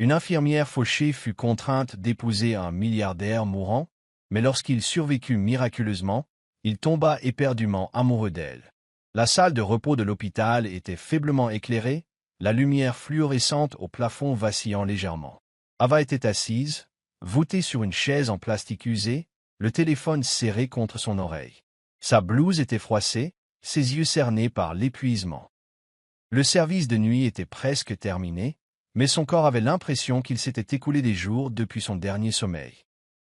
Une infirmière fauchée fut contrainte d'épouser un milliardaire mourant, mais lorsqu'il survécut miraculeusement, il tomba éperdument amoureux d'elle. La salle de repos de l'hôpital était faiblement éclairée, la lumière fluorescente au plafond vacillant légèrement. Ava était assise, voûtée sur une chaise en plastique usé, le téléphone serré contre son oreille. Sa blouse était froissée, ses yeux cernés par l'épuisement. Le service de nuit était presque terminé, mais son corps avait l'impression qu'il s'était écoulé des jours depuis son dernier sommeil.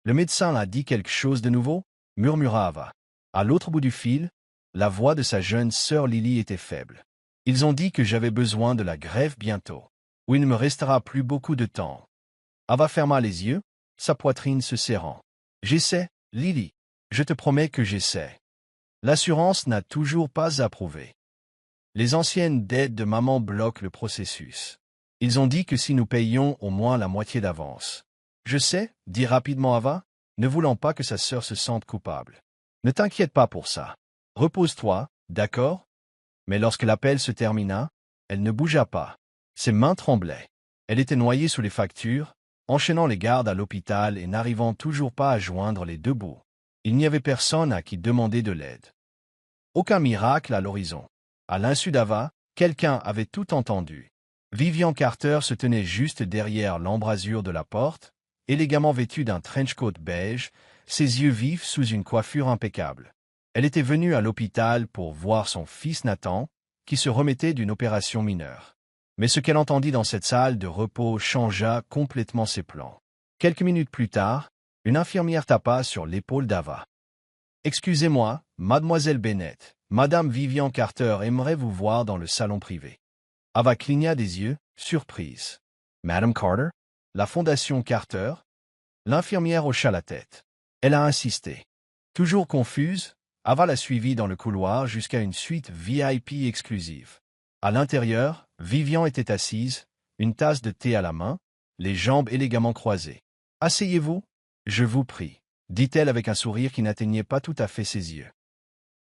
Le médecin a dit quelque chose de nouveau, murmura Ava. À l'autre bout du fil, la voix de sa jeune sœur Lily était faible. Ils ont dit que j'avais besoin de la greffe bientôt, où il ne me restera plus beaucoup de temps. Ava ferma les yeux, sa poitrine se serrant. J'essaie, Lily. Je te promets que j'essaie. L'assurance n'a toujours pas approuvé. Les anciennes dettes de maman bloquent le processus. Ils ont dit que si nous payions au moins la moitié d'avance. Je sais, dit rapidement Ava, ne voulant pas que sa sœur se sente coupable. Ne t'inquiète pas pour ça. Repose-toi, d'accord? Mais lorsque l'appel se termina, elle ne bougea pas. Ses mains tremblaient. Elle était noyée sous les factures, enchaînant les gardes à l'hôpital et n'arrivant toujours pas à joindre les deux bouts. Il n'y avait personne à qui demander de l'aide. Aucun miracle à l'horizon. À l'insu d'Ava, quelqu'un avait tout entendu. Vivian Carter se tenait juste derrière l'embrasure de la porte, élégamment vêtue d'un trench-coat beige, ses yeux vifs sous une coiffure impeccable. Elle était venue à l'hôpital pour voir son fils Nathan, qui se remettait d'une opération mineure. Mais ce qu'elle entendit dans cette salle de repos changea complètement ses plans. Quelques minutes plus tard, une infirmière tapa sur l'épaule d'Ava. « Excusez-moi, mademoiselle Bennett, madame Vivian Carter aimerait vous voir dans le salon privé. » Ava cligna des yeux, surprise. « Madame Carter? La fondation Carter ?» L'infirmière hocha la tête. Elle a insisté. Toujours confuse, Ava la suivit dans le couloir jusqu'à une suite VIP exclusive. À l'intérieur, Vivian était assise, une tasse de thé à la main, les jambes élégamment croisées. « Asseyez-vous, je vous prie, » dit-elle avec un sourire qui n'atteignait pas tout à fait ses yeux.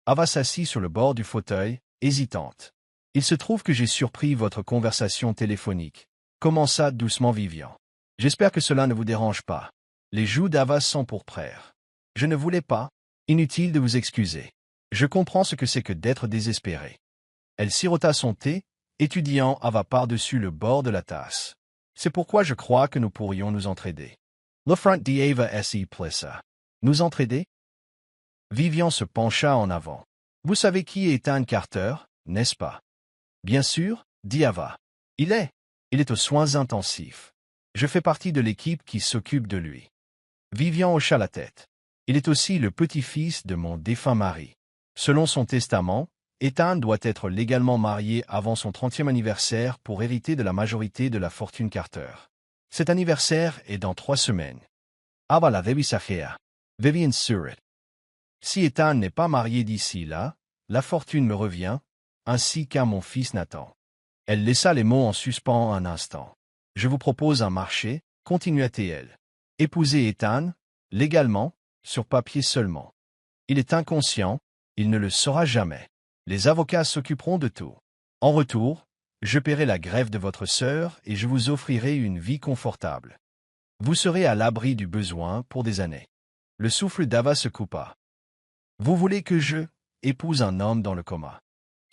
Ava s'assit sur le bord du fauteuil, hésitante. « Il se trouve que j'ai surpris votre conversation téléphonique, » commença doucement Vivian. « J'espère que cela ne vous dérange pas. » Les joues d'Ava s'empourprèrent. « Je ne voulais pas. Inutile de vous excuser. Je comprends ce que c'est que d'être désespéré. » Elle sirota son thé, étudiant Ava par-dessus le bord de la tasse. « C'est pourquoi je crois que nous pourrions nous entraider. » Le front d'Ava S.E. plessa. « Nous entraider? » Vivian se pencha en avant. « Vous savez qui est Ethan Carter, n'est-ce pas? » « Bien sûr, » dit Ava. « Il est aux soins intensifs. Je fais partie de l'équipe qui s'occupe de lui. » Vivian hocha la tête. « Il est aussi le petit-fils de mon défunt mari. Selon son testament, Ethan doit être légalement marié avant son 30e anniversaire pour hériter de la majorité de la fortune Carter. Cet anniversaire est dans 3 semaines. » Ava la revisajea. Vivian sourit. « Si Ethan n'est pas marié d'ici là, la fortune me revient, ainsi qu'à mon fils Nathan. » Elle laissa les mots en suspens un instant. « Je vous propose un marché, » continua-t-elle. « Épouser Ethan, légalement, sur papier seulement. Il est inconscient, il ne le saura jamais. Les avocats s'occuperont de tout. En retour, je paierai la greffe de votre sœur et je vous offrirai une vie confortable. Vous serez à l'abri du besoin pour des années. » Le souffle d'Ava se coupa. « Vous voulez que je épouse un homme dans le coma?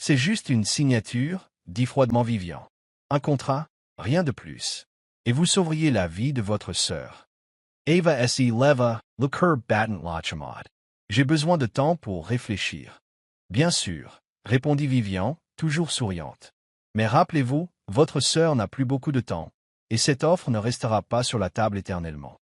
C'est juste une signature, » dit froidement Vivian. « Un contrat, rien de plus. Et vous sauveriez la vie de votre sœur. » Ava S.E. leva, le cœur battant lâchement. « J'ai besoin de temps pour réfléchir. »« Bien sûr, » répondit Vivian, toujours souriante. « Mais rappelez-vous, votre sœur n'a plus beaucoup de temps, et cette offre ne restera pas sur la table éternellement. »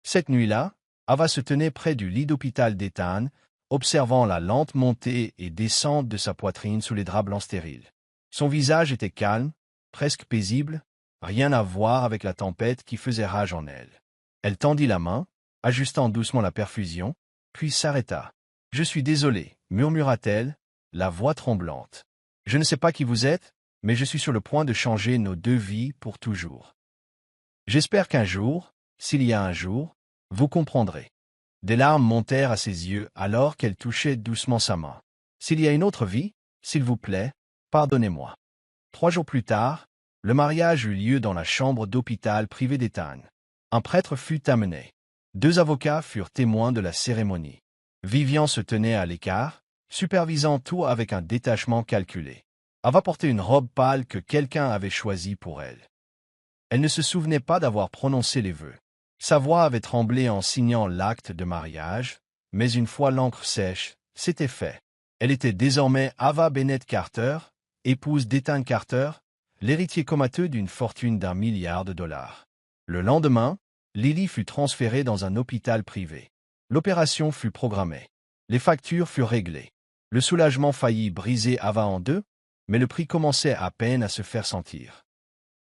Cette nuit-là, Ava se tenait près du lit d'hôpital d'Ethan, observant la lente montée et descente de sa poitrine sous les draps blancs stériles. Son visage était calme, presque paisible, rien à voir avec la tempête qui faisait rage en elle. Elle tendit la main, ajustant doucement la perfusion, puis s'arrêta. « Je suis désolée, » murmura-t-elle, la voix tremblante. « Je ne sais pas qui vous êtes, mais je suis sur le point de changer nos 2 vies pour toujours. J'espère qu'un jour, s'il y a un jour, vous comprendrez. » Des larmes montèrent à ses yeux alors qu'elle touchait doucement sa main. « S'il y a une autre vie, s'il vous plaît, pardonnez-moi. » 3 jours plus tard, Le mariage eut lieu dans la chambre d'hôpital privée d'Ethan. Un prêtre fut amené. 2 avocats furent témoins de la cérémonie. Vivian se tenait à l'écart, supervisant tout avec un détachement calculé. Ava portait une robe pâle que quelqu'un avait choisie pour elle. Elle ne se souvenait pas d'avoir prononcé les vœux. Sa voix avait tremblé en signant l'acte de mariage, mais une fois l'encre sèche, c'était fait. Elle était désormais Ava Bennett Carter, épouse d'Ethan Carter, l'héritier comateux d'une fortune d'1 milliard de dollars. Le lendemain, Lily fut transférée dans un hôpital privé. L'opération fut programmée. Les factures furent réglées. Le soulagement faillit briser Ava en deux, mais le prix commençait à peine à se faire sentir.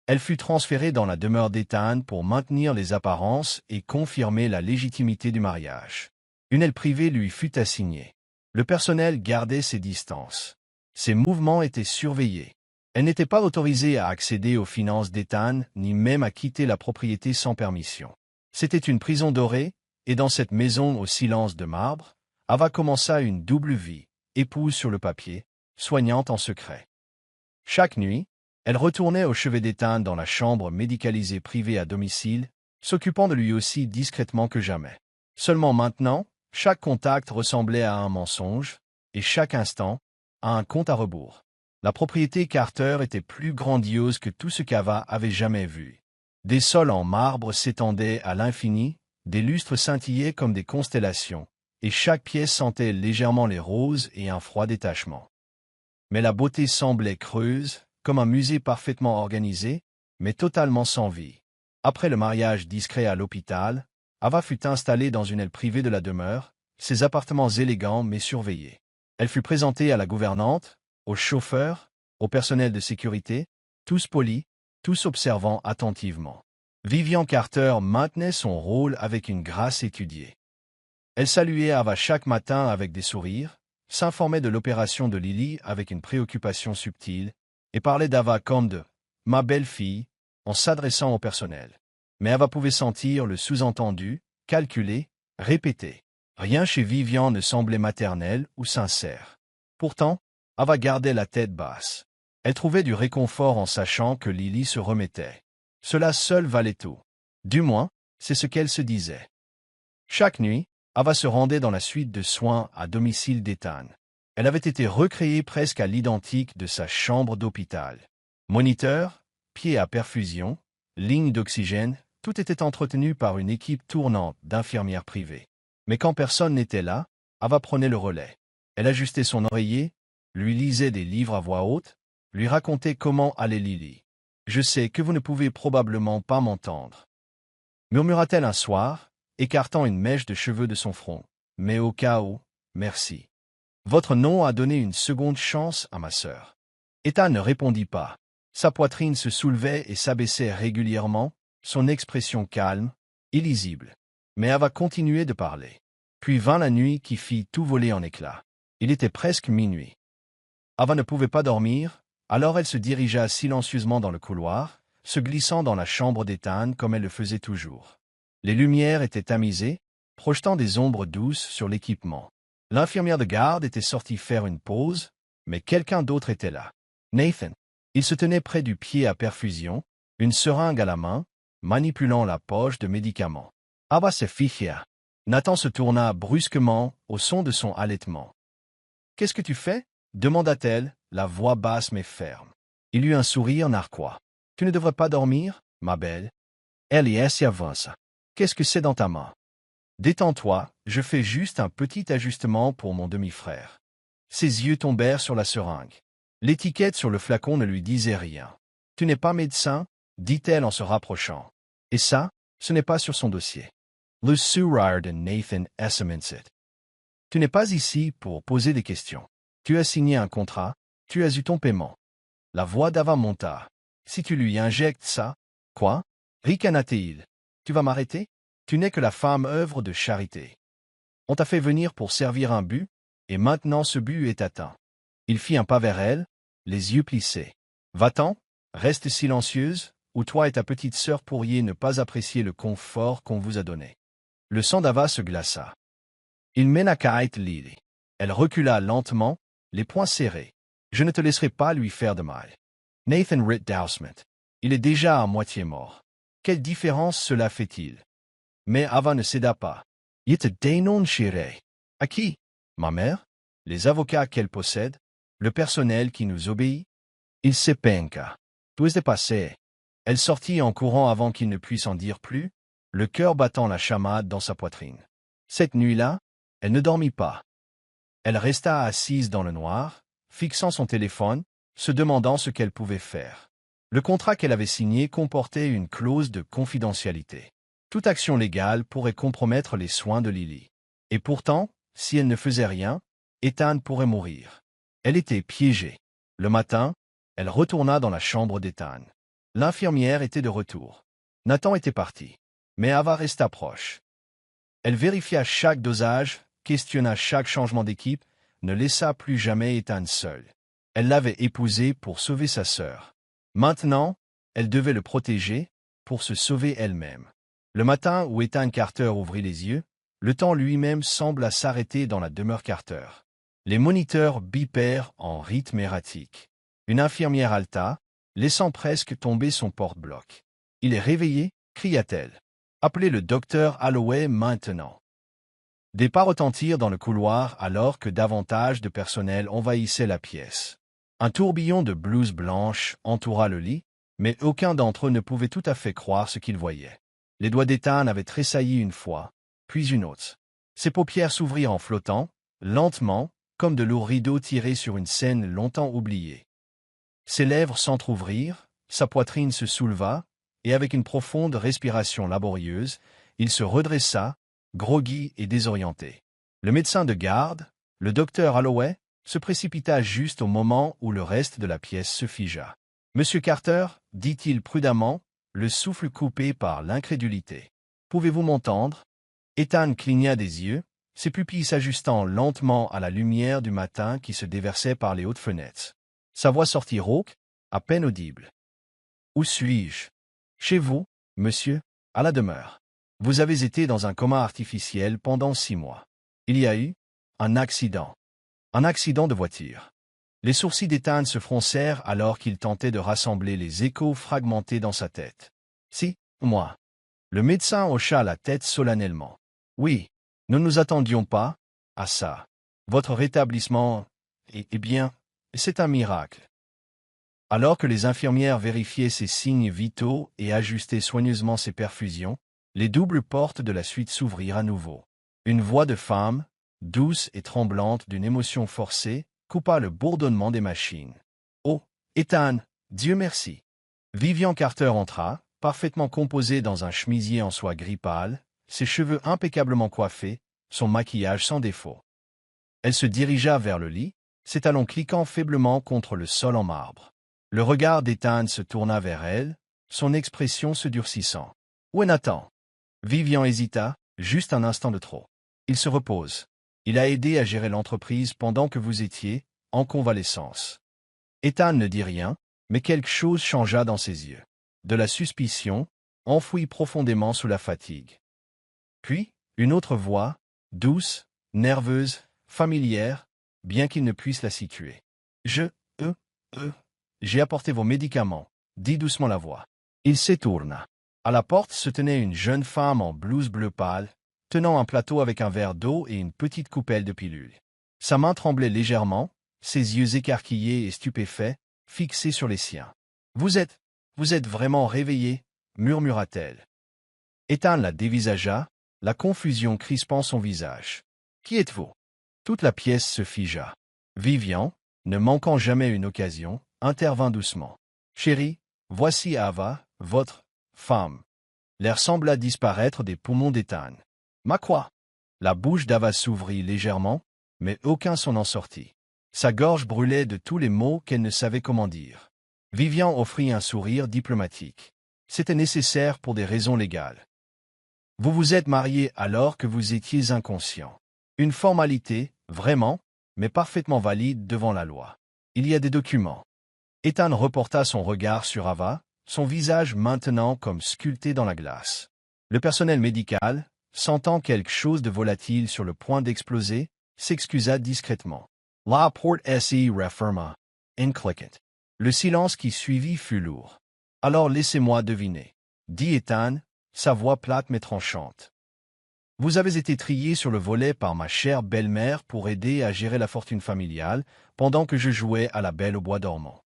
Elle fut transférée dans la demeure d'Ethan pour maintenir les apparences et confirmer la légitimité du mariage. Une aile privée lui fut assignée. Le personnel gardait ses distances. Ses mouvements étaient surveillés. Elle n'était pas autorisée à accéder aux finances d'Ethan, ni même à quitter la propriété sans permission. C'était une prison dorée, et dans cette maison au silence de marbre, Ava commença une double vie, épouse sur le papier, soignante en secret. Chaque nuit, elle retournait au chevet d'Ethan dans la chambre médicalisée privée à domicile, s'occupant de lui aussi discrètement que jamais. Seulement maintenant, chaque contact ressemblait à un mensonge, et chaque instant, à un compte à rebours. La propriété Carter était plus grandiose que tout ce qu'Ava avait jamais vu. Des sols en marbre s'étendaient à l'infini, des lustres scintillaient comme des constellations, et chaque pièce sentait légèrement les roses et un froid détachement. Mais la beauté semblait creuse, comme un musée parfaitement organisé, mais totalement sans vie. Après le mariage discret à l'hôpital, Ava fut installée dans une aile privée de la demeure, ses appartements élégants mais surveillés. Elle fut présentée à la gouvernante, au chauffeur, au personnel de sécurité, tous polis, tous observant attentivement. Vivian Carter maintenait son rôle avec une grâce étudiée. Elle saluait Ava chaque matin avec des sourires, s'informait de l'opération de Lily avec une préoccupation subtile, et parlait d'Ava comme de « ma belle-fille » en s'adressant au personnel. Mais Ava pouvait sentir le sous-entendu, calculé, répété. Rien chez Vivian ne semblait maternel ou sincère. Pourtant, Ava gardait la tête basse. Elle trouvait du réconfort en sachant que Lily se remettait. Cela seul valait tout. Du moins, c'est ce qu'elle se disait. Chaque nuit, Ava se rendait dans la suite de soins à domicile d'Ethan. Elle avait été recréée presque à l'identique de sa chambre d'hôpital. Moniteur, pied à perfusion, ligne d'oxygène, tout était entretenu par une équipe tournante d'infirmières privées. Mais quand personne n'était là, Ava prenait le relais. Elle ajustait son oreiller, lui lisait des livres à voix haute, lui racontait comment allait Lily. « Je sais que vous ne pouvez probablement pas m'entendre. » murmura-t-elle un soir, écartant une mèche de cheveux de son front. « Mais au cas où, merci. Votre nom a donné une seconde chance à ma sœur. » Ethan ne répondit pas. Sa poitrine se soulevait et s'abaissait régulièrement, son expression calme, illisible. Mais Ava continuait de parler. Puis vint la nuit qui fit tout voler en éclats. Il était presque minuit. Ava ne pouvait pas dormir, alors elle se dirigea silencieusement dans le couloir, se glissant dans la chambre d'Ethan comme elle le faisait toujours. Les lumières étaient tamisées, projetant des ombres douces sur l'équipement. L'infirmière de garde était sortie faire une pause, mais quelqu'un d'autre était là. Nathan. Il se tenait près du pied à perfusion, une seringue à la main, manipulant la poche de médicaments. Ava se ficha. Nathan se tourna brusquement au son de son halètement. « Qu'est-ce que tu fais ?» demanda-t-elle, la voix basse mais ferme. Il eut un sourire narquois. « Tu ne devrais pas dormir, ma belle. » Elle s'y avança. « Qu'est-ce que c'est dans ta main ?»« Détends-toi, je fais juste un petit ajustement pour mon demi-frère. » Ses yeux tombèrent sur la seringue. L'étiquette sur le flacon ne lui disait rien. « Tu n'es pas médecin ?» dit-elle en se rapprochant. « Et ça, ce n'est pas sur son dossier. » Le sourire de Nathan Esseminset. « Tu n'es pas ici pour poser des questions. Tu as signé un contrat, tu as eu ton paiement. » La voix d'Ava monta. « Si tu lui injectes ça, quoi ?» ricana-t-il. « Tu vas m'arrêter? Tu n'es que la femme œuvre de charité. On t'a fait venir pour servir un but, et maintenant ce but est atteint. » Il fit un pas vers elle, les yeux plissés. « Va-t'en, reste silencieuse, ou toi et ta petite sœur pourriez ne pas apprécier le confort qu'on vous a donné. » Le sang d'Ava se glaça. Il mena Kate Lily. Elle recula lentement, les poings serrés. « Je ne te laisserai pas lui faire de mal. » Nathan Ritt Dousement. Il est déjà à moitié mort. Quelle différence cela fait-il? Mais Ava ne céda pas. Yete dénon chiré. À qui? Ma mère? Les avocats qu'elle possède? Le personnel qui nous obéit? Il se penka. Tout est passé. Elle sortit en courant avant qu'il ne puisse en dire plus, le cœur battant la chamade dans sa poitrine. Cette nuit-là, elle ne dormit pas. Elle resta assise dans le noir, fixant son téléphone, se demandant ce qu'elle pouvait faire. Le contrat qu'elle avait signé comportait une clause de confidentialité. Toute action légale pourrait compromettre les soins de Lily. Et pourtant, si elle ne faisait rien, Ethan pourrait mourir. Elle était piégée. Le matin, elle retourna dans la chambre d'Ethan. L'infirmière était de retour. Nathan était parti. Mais Ava resta proche. Elle vérifia chaque dosage, questionna chaque changement d'équipe, ne laissa plus jamais Ethan seul. Elle l'avait épousé pour sauver sa sœur. Maintenant, elle devait le protéger, pour se sauver elle-même. Le matin où Ethan Carter ouvrit les yeux, le temps lui-même sembla s'arrêter dans la demeure Carter. Les moniteurs bipèrent en rythme erratique. Une infirmière halta, laissant presque tomber son porte-bloc. « Il est réveillé » cria-t-elle. « Appelez le docteur Holloway maintenant. » Des pas retentirent dans le couloir alors que davantage de personnel envahissait la pièce. Un tourbillon de blouses blanches entoura le lit, mais aucun d'entre eux ne pouvait tout à fait croire ce qu'ils voyaient. Les doigts d'Ethan avaient tressailli une fois, puis une autre. Ses paupières s'ouvrirent en flottant, lentement, comme de lourds rideaux tirés sur une scène longtemps oubliée. Ses lèvres s'entr'ouvrirent, sa poitrine se souleva, et avec une profonde respiration laborieuse, il se redressa, groggy et désorienté. Le médecin de garde, le docteur Holloway, se précipita juste au moment où le reste de la pièce se figea. « Monsieur Carter, dit-il prudemment, le souffle coupé par l'incrédulité. Pouvez-vous m'entendre » Ethan cligna des yeux, ses pupilles s'ajustant lentement à la lumière du matin qui se déversait par les hautes fenêtres. Sa voix sortit rauque, à peine audible. « Où suis-je »« Chez vous, monsieur, à la demeure. Vous avez été dans un coma artificiel pendant 6 mois. Il y a eu un accident. Un accident de voiture. » Les sourcils d'Ethan se froncèrent alors qu'il tentait de rassembler les échos fragmentés dans sa tête. « Si, moi. » Le médecin hocha la tête solennellement. « Oui, nous ne nous attendions pas à ça. Votre rétablissement, eh bien, c'est un miracle. » Alors que les infirmières vérifiaient ses signes vitaux et ajustaient soigneusement ses perfusions, les doubles portes de la suite s'ouvrirent à nouveau. Une voix de femme, douce et tremblante d'une émotion forcée, coupa le bourdonnement des machines. « Oh, Ethan, Dieu merci !» Vivian Carter entra, parfaitement composée dans un chemisier en soie gris pâle, ses cheveux impeccablement coiffés, son maquillage sans défaut. Elle se dirigea vers le lit, ses talons cliquant faiblement contre le sol en marbre. Le regard d'Ethan se tourna vers elle, son expression se durcissant. « Où est Nathan ?» Vivian hésita, juste un instant de trop. « Il se repose. Il a aidé à gérer l'entreprise pendant que vous étiez en convalescence. » Ethan ne dit rien, mais quelque chose changea dans ses yeux. De la suspicion, enfouie profondément sous la fatigue. Puis, une autre voix, douce, nerveuse, familière, bien qu'il ne puisse la situer. J'ai apporté vos médicaments, dit doucement la voix. Il s'étourna. À la porte se tenait une jeune femme en blouse bleu pâle, tenant un plateau avec un verre d'eau et une petite coupelle de pilules. Sa main tremblait légèrement, ses yeux écarquillés et stupéfaits, fixés sur les siens. « Vous êtes vraiment réveillé » murmura-t-elle. Ethan la dévisagea, la confusion crispant son visage. « Qui êtes-vous » Toute la pièce se figea. Vivian, ne manquant jamais une occasion, intervint doucement. « Chérie, voici Ava, votre femme. » L'air sembla disparaître des poumons d'Ethan. « Ma quoi » La bouche d'Ava s'ouvrit légèrement, mais aucun son n'en sortit. Sa gorge brûlait de tous les mots qu'elle ne savait comment dire. Vivian offrit un sourire diplomatique. C'était nécessaire pour des raisons légales. « Vous vous êtes marié alors que vous étiez inconscient. Une formalité, vraiment, mais parfaitement valide devant la loi. Il y a des documents. » Ethan reporta son regard sur Ava, son visage maintenant comme sculpté dans la glace. Le personnel médical, sentant quelque chose de volatile sur le point d'exploser, s'excusa discrètement. La porte s'y referma. Incliquant. Le silence qui suivit fut lourd. Alors laissez-moi deviner, dit Ethan, sa voix plate mais tranchante. Vous avez été trié sur le volet par ma chère belle-mère pour aider à gérer la fortune familiale pendant que je jouais à la Belle au bois dormant.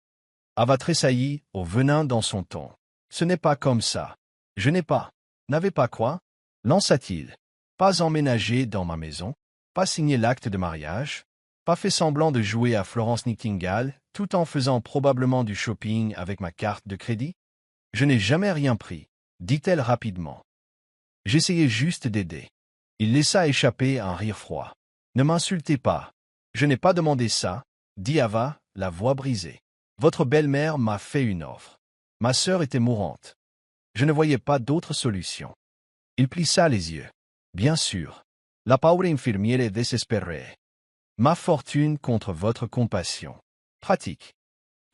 Ava tressaillit, au venin dans son ton. Ce n'est pas comme ça. Je n'avais pas quoi? Lança-t-il. Pas emménagé dans ma maison, pas signé l'acte de mariage, pas fait semblant de jouer à Florence Nightingale, tout en faisant probablement du shopping avec ma carte de crédit? Je n'ai jamais rien pris, dit-elle rapidement. J'essayais juste d'aider. Il laissa échapper un rire froid. Ne m'insultez pas. Je n'ai pas demandé ça, dit Ava, la voix brisée. Votre belle-mère m'a fait une offre. Ma sœur était mourante. Je ne voyais pas d'autre solution. Il plissa les yeux. Bien sûr. La pauvre infirmière désespérée. Ma fortune contre votre compassion. Pratique.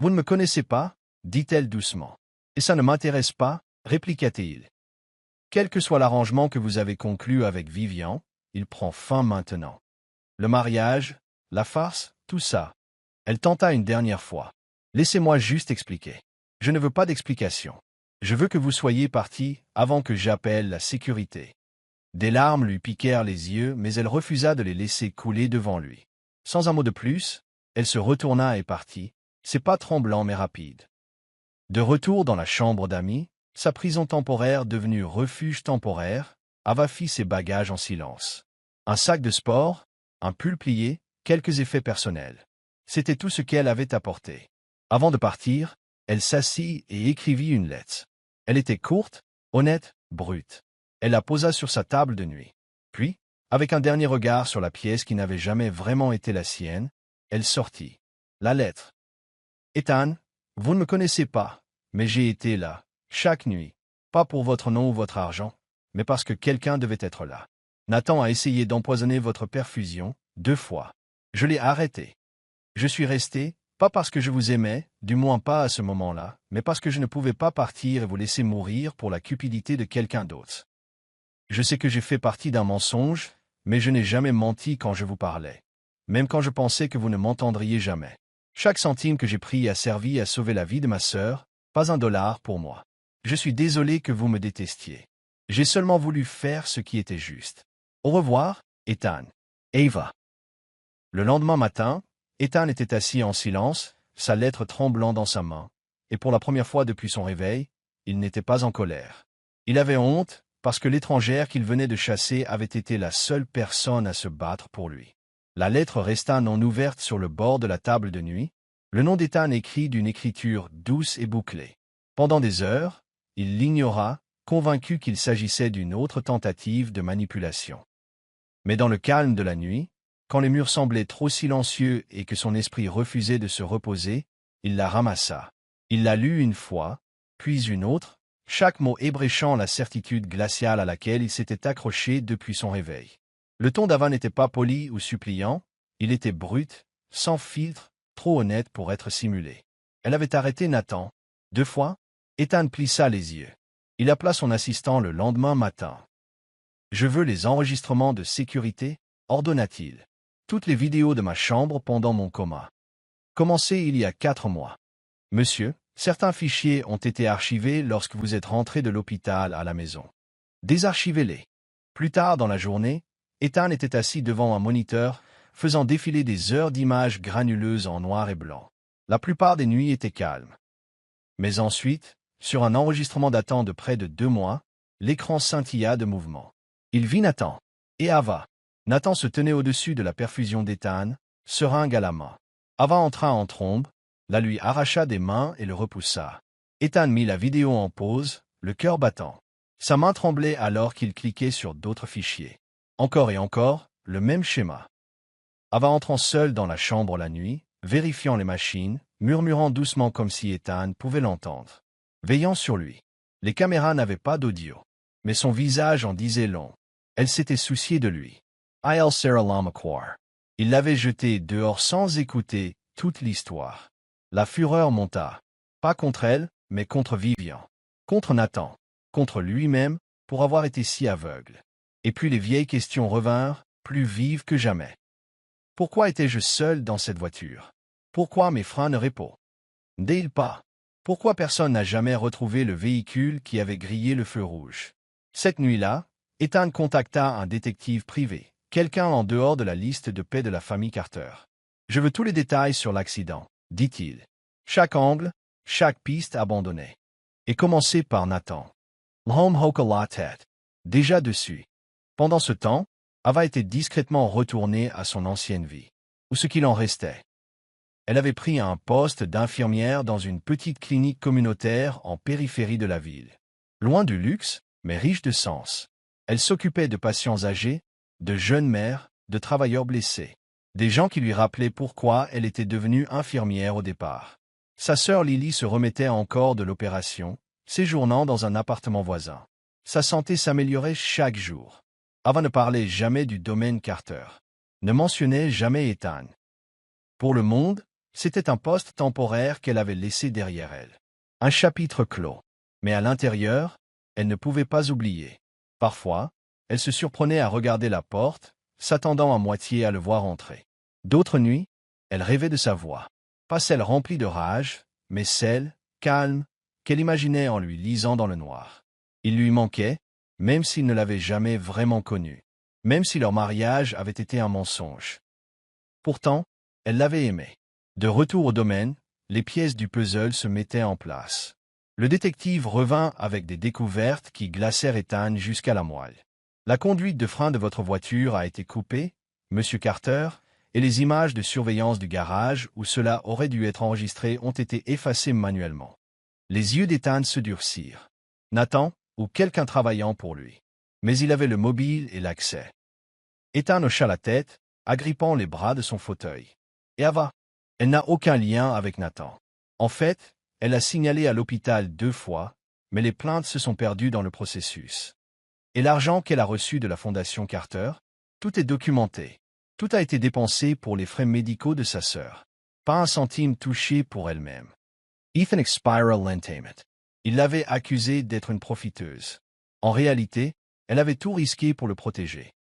Vous ne me connaissez pas, dit-elle doucement. Et ça ne m'intéresse pas, répliqua-t-il. Quel que soit l'arrangement que vous avez conclu avec Vivian, il prend fin maintenant. Le mariage, la farce, tout ça. Elle tenta une dernière fois. Laissez-moi juste expliquer. Je ne veux pas d'explication. Je veux que vous soyez parti avant que j'appelle la sécurité. Des larmes lui piquèrent les yeux, mais elle refusa de les laisser couler devant lui. Sans un mot de plus, elle se retourna et partit, ses pas tremblants mais rapides. De retour dans la chambre d'amis, sa prison temporaire devenue refuge temporaire, Ava fit ses bagages en silence. Un sac de sport, un pull plié, quelques effets personnels. C'était tout ce qu'elle avait apporté. Avant de partir, elle s'assit et écrivit une lettre. Elle était courte, honnête, brute. Elle la posa sur sa table de nuit. Puis, avec un dernier regard sur la pièce qui n'avait jamais vraiment été la sienne, elle sortit. La lettre. Ethan, vous ne me connaissez pas, mais j'ai été là, chaque nuit. Pas pour votre nom ou votre argent, mais parce que quelqu'un devait être là. Nathan a essayé d'empoisonner votre perfusion, 2 fois. Je l'ai arrêté. Je suis resté, pas parce que je vous aimais, du moins pas à ce moment-là, mais parce que je ne pouvais pas partir et vous laisser mourir pour la cupidité de quelqu'un d'autre. Je sais que j'ai fait partie d'un mensonge, mais je n'ai jamais menti quand je vous parlais. Même quand je pensais que vous ne m'entendriez jamais. Chaque centime que j'ai pris a servi à sauver la vie de ma sœur, pas $1 pour moi. Je suis désolé que vous me détestiez. J'ai seulement voulu faire ce qui était juste. Au revoir, Ethan. Ava. Le lendemain matin, Ethan était assis en silence, sa lettre tremblant dans sa main, et pour la première fois depuis son réveil, il n'était pas en colère. Il avait honte, parce que l'étrangère qu'il venait de chasser avait été la seule personne à se battre pour lui. La lettre resta non ouverte sur le bord de la table de nuit, le nom d'Ethan écrit d'une écriture douce et bouclée. Pendant des heures, il l'ignora, convaincu qu'il s'agissait d'une autre tentative de manipulation. Mais dans le calme de la nuit, quand les murs semblaient trop silencieux et que son esprit refusait de se reposer, il la ramassa. Il la lut une fois, puis une autre, chaque mot ébréchant la certitude glaciale à laquelle il s'était accroché depuis son réveil. Le ton d'Ava n'était pas poli ou suppliant, il était brut, sans filtre, trop honnête pour être simulé. Elle avait arrêté Nathan. 2 fois, Ethan plissa les yeux. Il appela son assistant le lendemain matin. « Je veux les enregistrements de sécurité, ordonna-t-il. Toutes les vidéos de ma chambre pendant mon coma. Commencé il y a 4 mois. Monsieur, certains fichiers ont été archivés lorsque vous êtes rentré de l'hôpital à la maison. Désarchivez-les. » Plus tard dans la journée, Ethan était assis devant un moniteur, faisant défiler des heures d'images granuleuses en noir et blanc. La plupart des nuits étaient calmes. Mais ensuite, sur un enregistrement datant de près de 2 mois, l'écran scintilla de mouvement. Il vit Nathan et Ava. Nathan se tenait au-dessus de la perfusion d'Ethan, seringue à la main. Ava entra en trombe, la lui arracha des mains et le repoussa. Ethan mit la vidéo en pause, le cœur battant. Sa main tremblait alors qu'il cliquait sur d'autres fichiers. Encore et encore, le même schéma. Ava entrant seule dans la chambre la nuit, vérifiant les machines, murmurant doucement comme si Ethan pouvait l'entendre. Veillant sur lui. Les caméras n'avaient pas d'audio. Mais son visage en disait long. Elle s'était souciée de lui. Il Sarah Lamaquar. Il l'avait jeté dehors sans écouter toute l'histoire. La fureur monta. Pas contre elle, mais contre Vivian. Contre Nathan. Contre lui-même, pour avoir été si aveugle. Et puis les vieilles questions revinrent, plus vives que jamais. Pourquoi étais-je seul dans cette voiture? Pourquoi mes freins ne répondaient pas? Pourquoi personne n'a jamais retrouvé le véhicule qui avait grillé le feu rouge? Cette nuit-là, Ethan contacta un détective privé, quelqu'un en dehors de la liste de paix de la famille Carter. Je veux tous les détails sur l'accident, dit-il. Chaque angle, chaque piste abandonnée. Et commencer par Nathan. L'homme hocha la tête. Déjà dessus. Pendant ce temps, Ava était discrètement retournée à son ancienne vie. Ou ce qu'il en restait. Elle avait pris un poste d'infirmière dans une petite clinique communautaire en périphérie de la ville. Loin du luxe, mais riche de sens. Elle s'occupait de patients âgés, de jeunes mères, de travailleurs blessés. Des gens qui lui rappelaient pourquoi elle était devenue infirmière au départ. Sa sœur Lily se remettait encore de l'opération, séjournant dans un appartement voisin. Sa santé s'améliorait chaque jour. Ava ne parlait jamais du domaine Carter. Ne mentionnait jamais Ethan. Pour le monde, c'était un poste temporaire qu'elle avait laissé derrière elle. Un chapitre clos. Mais à l'intérieur, elle ne pouvait pas oublier. Parfois, elle se surprenait à regarder la porte, s'attendant à moitié à le voir entrer. D'autres nuits, elle rêvait de sa voix. Pas celle remplie de rage, mais celle, calme, qu'elle imaginait en lui lisant dans le noir. Il lui manquait, même s'il ne l'avait jamais vraiment connue. Même si leur mariage avait été un mensonge. Pourtant, elle l'avait aimé. De retour au domaine, les pièces du puzzle se mettaient en place. Le détective revint avec des découvertes qui glacèrent Ethan jusqu'à la moelle. La conduite de frein de votre voiture a été coupée, Monsieur Carter, et les images de surveillance du garage où cela aurait dû être enregistré ont été effacées manuellement. Les yeux d'Ethan se durcirent. Nathan, ou quelqu'un travaillant pour lui. Mais il avait le mobile et l'accès. Ethan hocha la tête, agrippant les bras de son fauteuil. Et Ava, elle n'a aucun lien avec Nathan. En fait, elle a signalé à l'hôpital 2 fois, mais les plaintes se sont perdues dans le processus. Et l'argent qu'elle a reçu de la Fondation Carter, tout est documenté. Tout a été dépensé pour les frais médicaux de sa sœur. Pas un centime touché pour elle-même. Ethan Spiral Entertainment. Il l'avait accusée d'être une profiteuse. En réalité, elle avait tout risqué pour le protéger.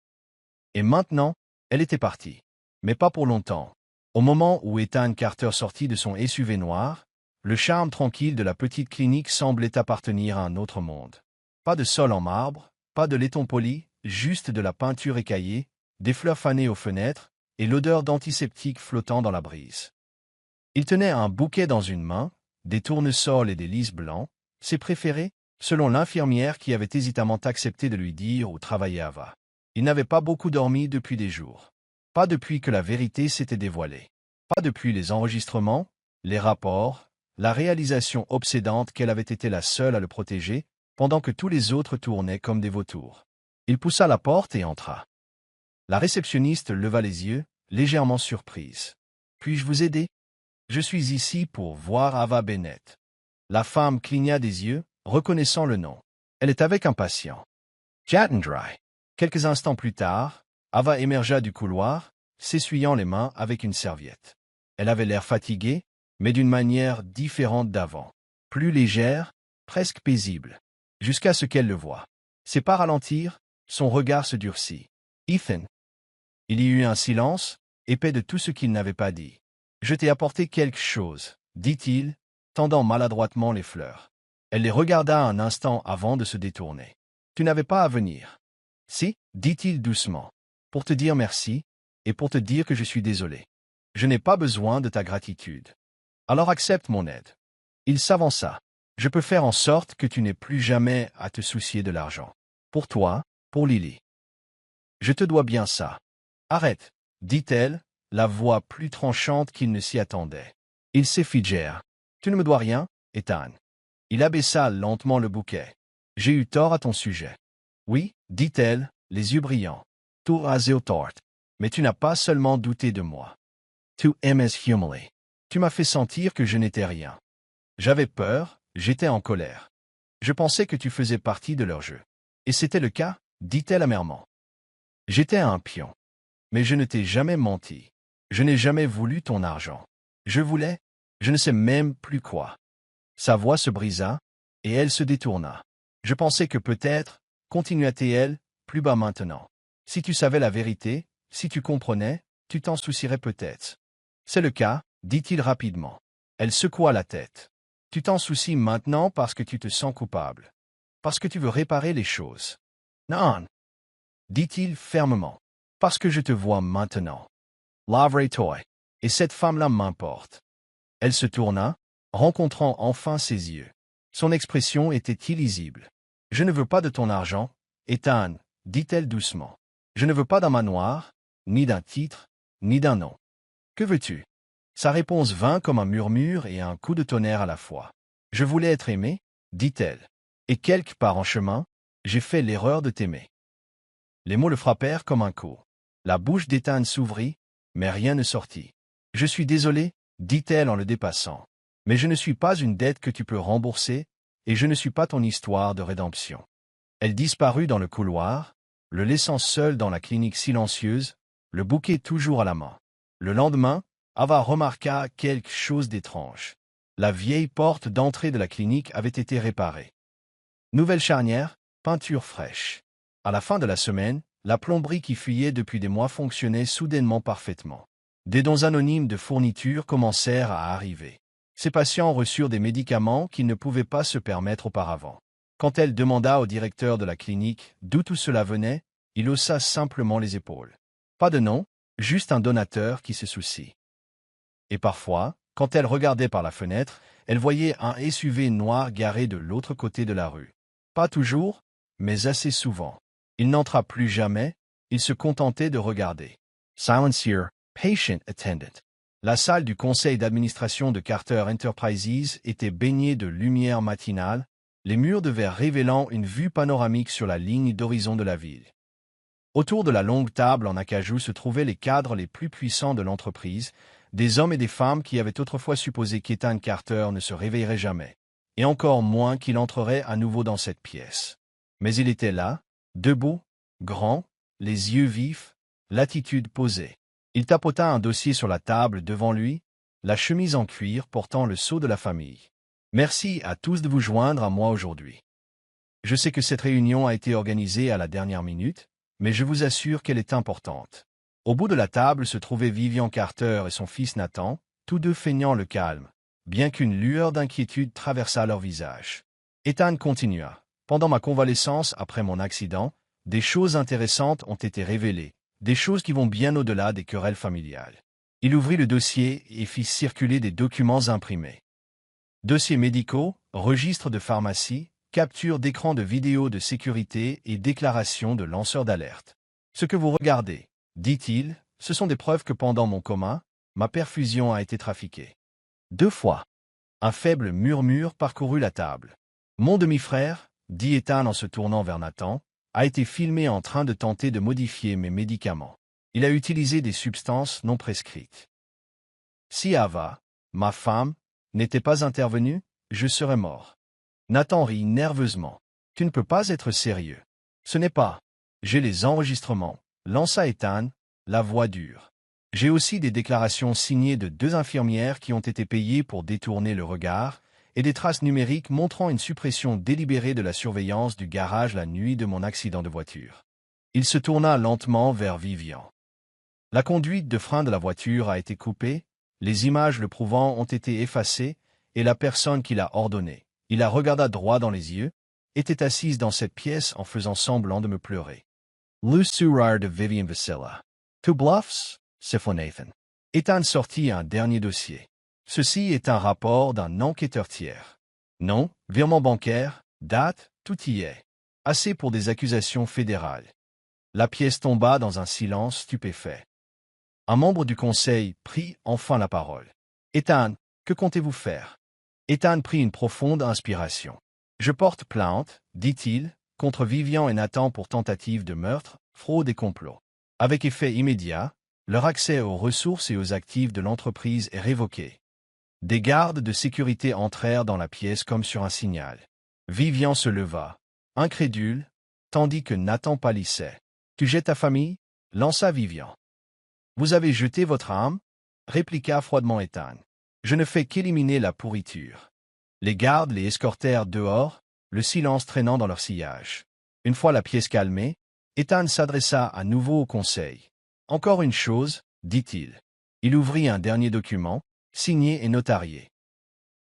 Et maintenant, elle était partie. Mais pas pour longtemps. Au moment où Ethan Carter sortit de son SUV noir, le charme tranquille de la petite clinique semblait appartenir à un autre monde. Pas de sol en marbre, pas de laiton poli, juste de la peinture écaillée, des fleurs fanées aux fenêtres, et l'odeur d'antiseptique flottant dans la brise. Il tenait un bouquet dans une main, des tournesols et des lys blancs, ses préférés, selon l'infirmière qui avait hésitamment accepté de lui dire où travaillait Ava. Il n'avait pas beaucoup dormi depuis des jours. Pas depuis que la vérité s'était dévoilée. Pas depuis les enregistrements, les rapports, la réalisation obsédante qu'elle avait été la seule à le protéger, pendant que tous les autres tournaient comme des vautours. Il poussa la porte et entra. La réceptionniste leva les yeux, légèrement surprise. « Puis-je vous aider? Je suis ici pour voir Ava Bennett. » La femme cligna des yeux, reconnaissant le nom. Elle est avec un patient. Jattendry. Quelques instants plus tard, Ava émergea du couloir, s'essuyant les mains avec une serviette. Elle avait l'air fatiguée, mais d'une manière différente d'avant. Plus légère, presque paisible. Jusqu'à ce qu'elle le voie. Ses pas ralentirent, son regard se durcit. « Ethan. » Il y eut un silence, épais de tout ce qu'il n'avait pas dit. « Je t'ai apporté quelque chose, » dit-il, tendant maladroitement les fleurs. Elle les regarda un instant avant de se détourner. « Tu n'avais pas à venir. »« Si, » dit-il doucement. « Pour te dire merci, et pour te dire que je suis désolé. Je n'ai pas besoin de ta gratitude. Alors accepte mon aide. » Il s'avança. « Je peux faire en sorte que tu n'aies plus jamais à te soucier de l'argent. Pour toi, pour Lily. Je te dois bien ça. »« Arrête, » dit-elle, la voix plus tranchante qu'il ne s'y attendait. Ils s'effigèrent. « Tu ne me dois rien, Ethan. » Il abaissa lentement le bouquet. « J'ai eu tort à ton sujet. »« Oui, » dit-elle, les yeux brillants. « Tu as eu tort. Mais tu n'as pas seulement douté de moi. Tu m'as humilié. Tu m'as fait sentir que je n'étais rien. J'avais peur, j'étais en colère. Je pensais que tu faisais partie de leur jeu. Et c'était le cas, dit-elle amèrement. J'étais un pion. Mais je ne t'ai jamais menti. Je n'ai jamais voulu ton argent. Je voulais, je ne sais même plus quoi. » Sa voix se brisa, et elle se détourna. « Je pensais que peut-être, continua-t-elle, plus bas maintenant. Si tu savais la vérité, si tu comprenais, tu t'en soucierais peut-être. »« C'est le cas, dit-il rapidement. Elle secoua la tête. Tu t'en soucies maintenant parce que tu te sens coupable. Parce que tu veux réparer les choses. Non, dit-il fermement. Parce que je te vois maintenant. Lavre-toi. Et cette femme-là m'importe. Elle se tourna, rencontrant enfin ses yeux. Son expression était illisible. Je ne veux pas de ton argent, Ethan, dit-elle doucement. Je ne veux pas d'un manoir, ni d'un titre, ni d'un nom. Que veux-tu? Sa réponse vint comme un murmure et un coup de tonnerre à la fois. Je voulais être aimée, dit-elle. Et quelque part en chemin, j'ai fait l'erreur de t'aimer. Les mots le frappèrent comme un coup. La bouche d'Ethan s'ouvrit, mais rien ne sortit. Je suis désolée, dit-elle en le dépassant. Mais je ne suis pas une dette que tu peux rembourser, et je ne suis pas ton histoire de rédemption. Elle disparut dans le couloir, le laissant seul dans la clinique silencieuse, le bouquet toujours à la main. Le lendemain, Ava remarqua quelque chose d'étrange. La vieille porte d'entrée de la clinique avait été réparée. Nouvelle charnière, peinture fraîche. À la fin de la semaine, la plomberie qui fuyait depuis des mois fonctionnait soudainement parfaitement. Des dons anonymes de fournitures commencèrent à arriver. Ces patients reçurent des médicaments qu'ils ne pouvaient pas se permettre auparavant. Quand elle demanda au directeur de la clinique d'où tout cela venait, il haussa simplement les épaules. Pas de nom, juste un donateur qui se soucie. Et parfois, quand elle regardait par la fenêtre, elle voyait un SUV noir garé de l'autre côté de la rue. Pas toujours, mais assez souvent. Il n'entra plus jamais, il se contentait de regarder. Silencieux, patient attendant. La salle du conseil d'administration de Carter Enterprises était baignée de lumière matinale, les murs de verre révélant une vue panoramique sur la ligne d'horizon de la ville. Autour de la longue table en acajou se trouvaient les cadres les plus puissants de l'entreprise, des hommes et des femmes qui avaient autrefois supposé qu'Ethan Carter ne se réveillerait jamais, et encore moins qu'il entrerait à nouveau dans cette pièce. Mais il était là, debout, grand, les yeux vifs, l'attitude posée. Il tapota un dossier sur la table devant lui, la chemise en cuir portant le sceau de la famille. Merci à tous de vous joindre à moi aujourd'hui. Je sais que cette réunion a été organisée à la dernière minute, mais je vous assure qu'elle est importante. Au bout de la table se trouvaient Vivian Carter et son fils Nathan, tous deux feignant le calme, bien qu'une lueur d'inquiétude traversât leur visage. Ethan continua. Pendant ma convalescence après mon accident, des choses intéressantes ont été révélées, des choses qui vont bien au-delà des querelles familiales. Il ouvrit le dossier et fit circuler des documents imprimés. Dossiers médicaux, registres de pharmacie, capture d'écran de vidéo de sécurité et déclaration de lanceur d'alerte. Ce que vous regardez, dit-il, ce sont des preuves que pendant mon coma, ma perfusion a été trafiquée. 2 fois. Un faible murmure parcourut la table. Mon demi-frère, dit Ethan en se tournant vers Nathan, a été filmé en train de tenter de modifier mes médicaments. Il a utilisé des substances non prescrites. Si Ava, ma femme, n'était pas intervenue, je serais mort. Nathan rit nerveusement. Tu ne peux pas être sérieux. Ce n'est pas. J'ai les enregistrements, lança Ethan, la voix dure. J'ai aussi des déclarations signées de 2 infirmières qui ont été payées pour détourner le regard, et des traces numériques montrant une suppression délibérée de la surveillance du garage la nuit de mon accident de voiture. Il se tourna lentement vers Vivian. La conduite de frein de la voiture a été coupée, les images le prouvant ont été effacées, et la personne qui l'a ordonné, il la regarda droit dans les yeux, était assise dans cette pièce en faisant semblant de me pleurer. Le sourire de Vivian Vasilla. Tu bluffs, siffla Nathan. Ethan sortit un dernier dossier. Ceci est un rapport d'un enquêteur tiers. Nom, virement bancaire, date, tout y est. Assez pour des accusations fédérales. La pièce tomba dans un silence stupéfait. Un membre du conseil prit enfin la parole. Ethan, que comptez-vous faire? Ethan prit une profonde inspiration. Je porte plainte, dit-il, contre Vivian et Nathan pour tentative de meurtre, fraude et complot. Avec effet immédiat, leur accès aux ressources et aux actifs de l'entreprise est révoqué. Des gardes de sécurité entrèrent dans la pièce comme sur un signal. Vivian se leva, incrédule, tandis que Nathan pâlissait. « Tu jettes ta famille ?» lança Vivian. « Vous avez jeté votre âme ?» répliqua froidement Ethan. « Je ne fais qu'éliminer la pourriture. » Les gardes les escortèrent dehors, le silence traînant dans leur sillage. Une fois la pièce calmée, Ethan s'adressa à nouveau au conseil. « Encore une chose, dit-il. » Il ouvrit un dernier document, signé et notarié.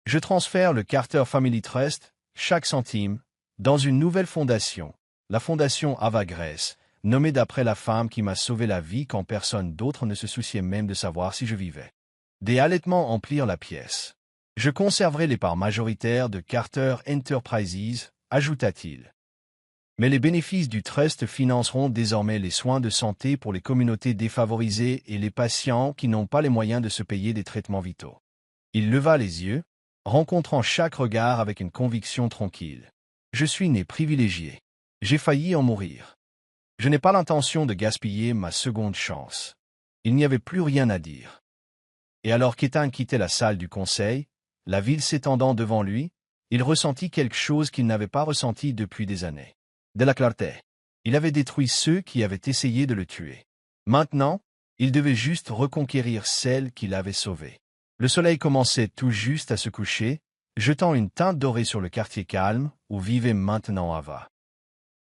Je transfère le Carter Family Trust, chaque centime, dans une nouvelle fondation, la fondation Ava Grace, nommée d'après la femme qui m'a sauvé la vie quand personne d'autre ne se souciait même de savoir si je vivais. Des halètements emplirent la pièce. Je conserverai les parts majoritaires de Carter Enterprises, ajouta-t-il. Mais les bénéfices du trust financeront désormais les soins de santé pour les communautés défavorisées et les patients qui n'ont pas les moyens de se payer des traitements vitaux. Il leva les yeux, rencontrant chaque regard avec une conviction tranquille. Je suis né privilégié. J'ai failli en mourir. Je n'ai pas l'intention de gaspiller ma seconde chance. Il n'y avait plus rien à dire. Et alors qu'Ethan quittait la salle du conseil, la ville s'étendant devant lui, il ressentit quelque chose qu'il n'avait pas ressenti depuis des années. De la clarté. Il avait détruit ceux qui avaient essayé de le tuer. Maintenant, il devait juste reconquérir celle qu'il avait sauvée. Le soleil commençait tout juste à se coucher, jetant une teinte dorée sur le quartier calme où vivait maintenant Ava.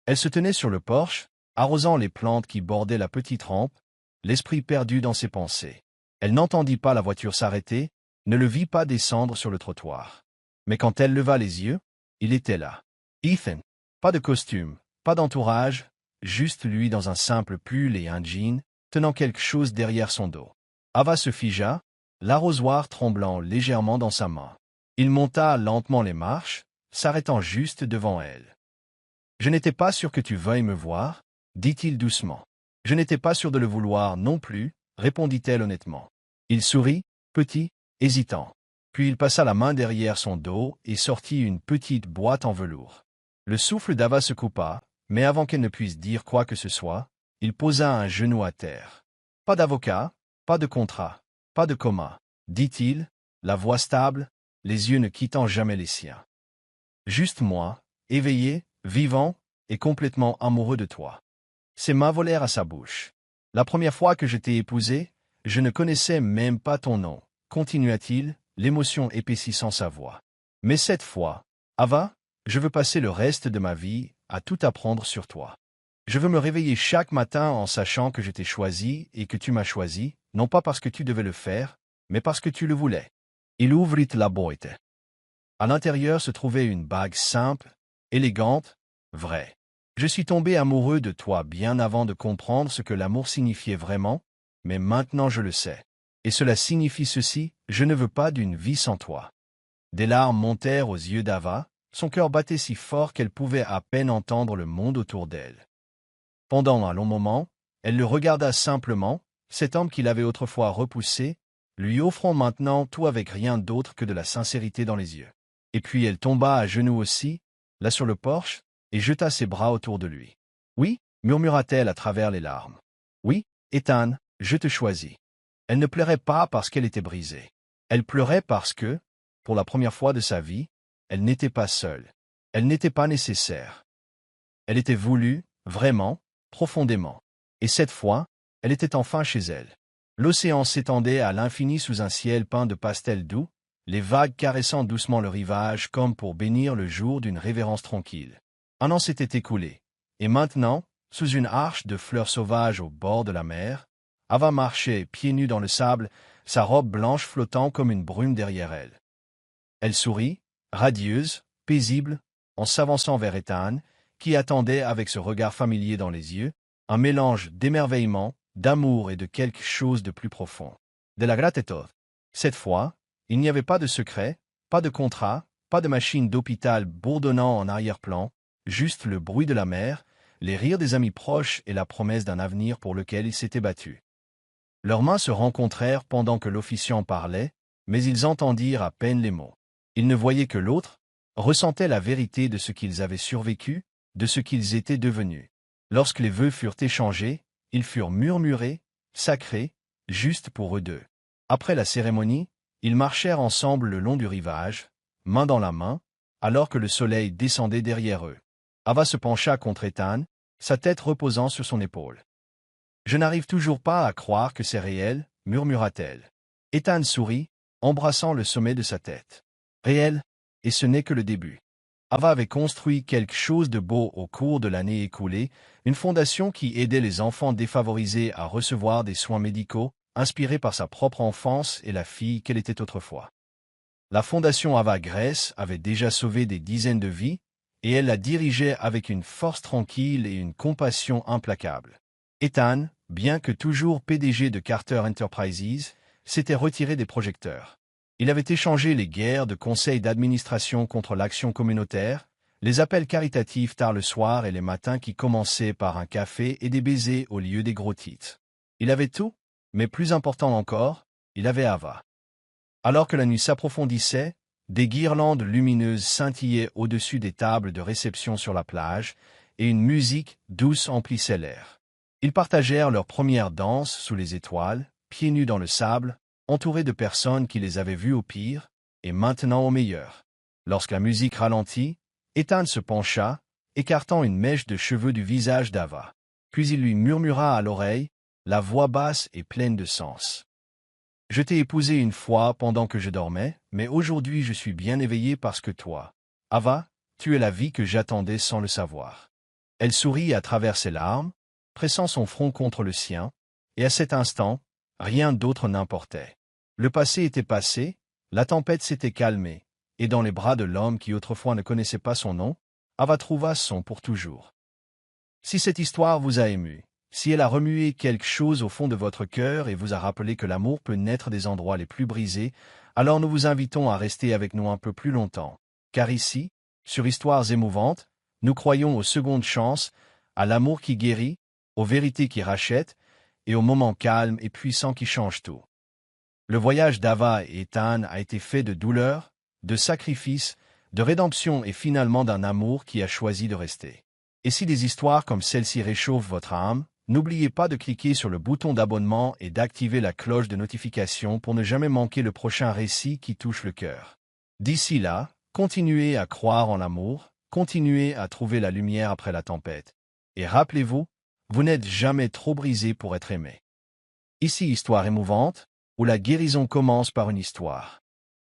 Elle se tenait sur le porche, arrosant les plantes qui bordaient la petite rampe, l'esprit perdu dans ses pensées. Elle n'entendit pas la voiture s'arrêter, ne le vit pas descendre sur le trottoir. Mais quand elle leva les yeux, il était là. Ethan. Pas de costume, pas d'entourage, juste lui dans un simple pull et un jean, tenant quelque chose derrière son dos. Ava se figea, l'arrosoir tremblant légèrement dans sa main. Il monta lentement les marches, s'arrêtant juste devant elle. « Je n'étais pas sûr que tu veuilles me voir, » dit-il doucement. « Je n'étais pas sûr de le vouloir non plus, » répondit-elle honnêtement. Il sourit, petit, hésitant. Puis il passa la main derrière son dos et sortit une petite boîte en velours. Le souffle d'Ava se coupa, mais avant qu'elle ne puisse dire quoi que ce soit, il posa un genou à terre. « Pas d'avocat, pas de contrat, pas de coma, » dit-il, la voix stable, les yeux ne quittant jamais les siens. « Juste moi, éveillé, vivant et complètement amoureux de toi. » Ses mains volèrent à sa bouche. « La première fois que je t'ai épousé, je ne connaissais même pas ton nom, » continua-t-il, l'émotion épaississant sa voix. « Mais cette fois, Ava, je veux passer le reste de ma vie à tout apprendre sur toi. Je veux me réveiller chaque matin en sachant que je t'ai choisi et que tu m'as choisi, non pas parce que tu devais le faire, mais parce que tu le voulais. » Il ouvrit la boîte. À l'intérieur se trouvait une bague simple, élégante, vraie. « Je suis tombé amoureux de toi bien avant de comprendre ce que l'amour signifiait vraiment, mais maintenant je le sais. Et cela signifie ceci, je ne veux pas d'une vie sans toi. » Des larmes montèrent aux yeux d'Ava, son cœur battait si fort qu'elle pouvait à peine entendre le monde autour d'elle. Pendant un long moment, elle le regarda simplement, cet homme qu'il avait autrefois repoussé, lui offrant maintenant tout avec rien d'autre que de la sincérité dans les yeux. Et puis elle tomba à genoux aussi, là sur le porche, et jeta ses bras autour de lui. « Oui, » murmura-t-elle à travers les larmes. « Oui, Ethan, je te choisis. » Elle ne pleurait pas parce qu'elle était brisée. Elle pleurait parce que, pour la première fois de sa vie, elle n'était pas seule. Elle n'était pas nécessaire. Elle était voulue, vraiment, profondément. Et cette fois, elle était enfin chez elle. L'océan s'étendait à l'infini sous un ciel peint de pastels doux, les vagues caressant doucement le rivage comme pour bénir le jour d'une révérence tranquille. Un an s'était écoulé, et maintenant, sous une arche de fleurs sauvages au bord de la mer, Ava marchait pieds nus dans le sable, sa robe blanche flottant comme une brume derrière elle. Elle sourit, radieuse, paisible, en s'avançant vers Ethan, qui attendait avec ce regard familier dans les yeux, un mélange d'émerveillement, d'amour et de quelque chose de plus profond. De la gratitud. Cette fois, il n'y avait pas de secret, pas de contrat, pas de machine d'hôpital bourdonnant en arrière-plan, juste le bruit de la mer, les rires des amis proches et la promesse d'un avenir pour lequel ils s'étaient battus. Leurs mains se rencontrèrent pendant que l'officiant parlait, mais ils entendirent à peine les mots. Ils ne voyaient que l'autre, ressentaient la vérité de ce qu'ils avaient survécu, de ce qu'ils étaient devenus. Lorsque les vœux furent échangés, ils furent murmurés, sacrés, juste pour eux deux. Après la cérémonie, ils marchèrent ensemble le long du rivage, main dans la main, alors que le soleil descendait derrière eux. Ava se pencha contre Ethan, sa tête reposant sur son épaule. « Je n'arrive toujours pas à croire que c'est réel, » murmura-t-elle. Ethan sourit, embrassant le sommet de sa tête. « Réel, et ce n'est que le début. » Ava avait construit quelque chose de beau au cours de l'année écoulée, une fondation qui aidait les enfants défavorisés à recevoir des soins médicaux, inspirés par sa propre enfance et la fille qu'elle était autrefois. La fondation Ava Grèce avait déjà sauvé des dizaines de vies, et elle la dirigeait avec une force tranquille et une compassion implacable. Ethan, bien que toujours PDG de Carter Enterprises, s'était retiré des projecteurs. Il avait échangé les guerres de conseil d'administration contre l'action communautaire, les appels caritatifs tard le soir et les matins qui commençaient par un café et des baisers au lieu des gros titres. Il avait tout, mais plus important encore, il avait Ava. Alors que la nuit s'approfondissait, des guirlandes lumineuses scintillaient au-dessus des tables de réception sur la plage, et une musique douce emplissait l'air. Ils partagèrent leur première danse sous les étoiles, pieds nus dans le sable, entourés de personnes qui les avaient vus au pire, et maintenant au meilleur. Lorsque la musique ralentit, Ethan se pencha, écartant une mèche de cheveux du visage d'Ava. Puis il lui murmura à l'oreille, la voix basse et pleine de sens. « Je t'ai épousé une fois pendant que je dormais, mais aujourd'hui je suis bien éveillé parce que toi, Ava, tu es la vie que j'attendais sans le savoir. » Elle sourit à travers ses larmes, pressant son front contre le sien, et à cet instant, rien d'autre n'importait. Le passé était passé, la tempête s'était calmée, et dans les bras de l'homme qui autrefois ne connaissait pas son nom, Ava trouva son pour toujours. Si cette histoire vous a ému, si elle a remué quelque chose au fond de votre cœur et vous a rappelé que l'amour peut naître des endroits les plus brisés, alors nous vous invitons à rester avec nous un peu plus longtemps. Car ici, sur Histoires émouvantes, nous croyons aux secondes chances, à l'amour qui guérit, aux vérités qui rachètent, et aux moments calmes et puissants qui changent tout. Le voyage d'Ava et Ethan a été fait de douleur, de sacrifice, de rédemption et finalement d'un amour qui a choisi de rester. Et si des histoires comme celle-ci réchauffent votre âme, n'oubliez pas de cliquer sur le bouton d'abonnement et d'activer la cloche de notification pour ne jamais manquer le prochain récit qui touche le cœur. D'ici là, continuez à croire en l'amour, continuez à trouver la lumière après la tempête. Et rappelez-vous, vous n'êtes jamais trop brisé pour être aimé. Ici Histoire émouvante, où la guérison commence par une histoire.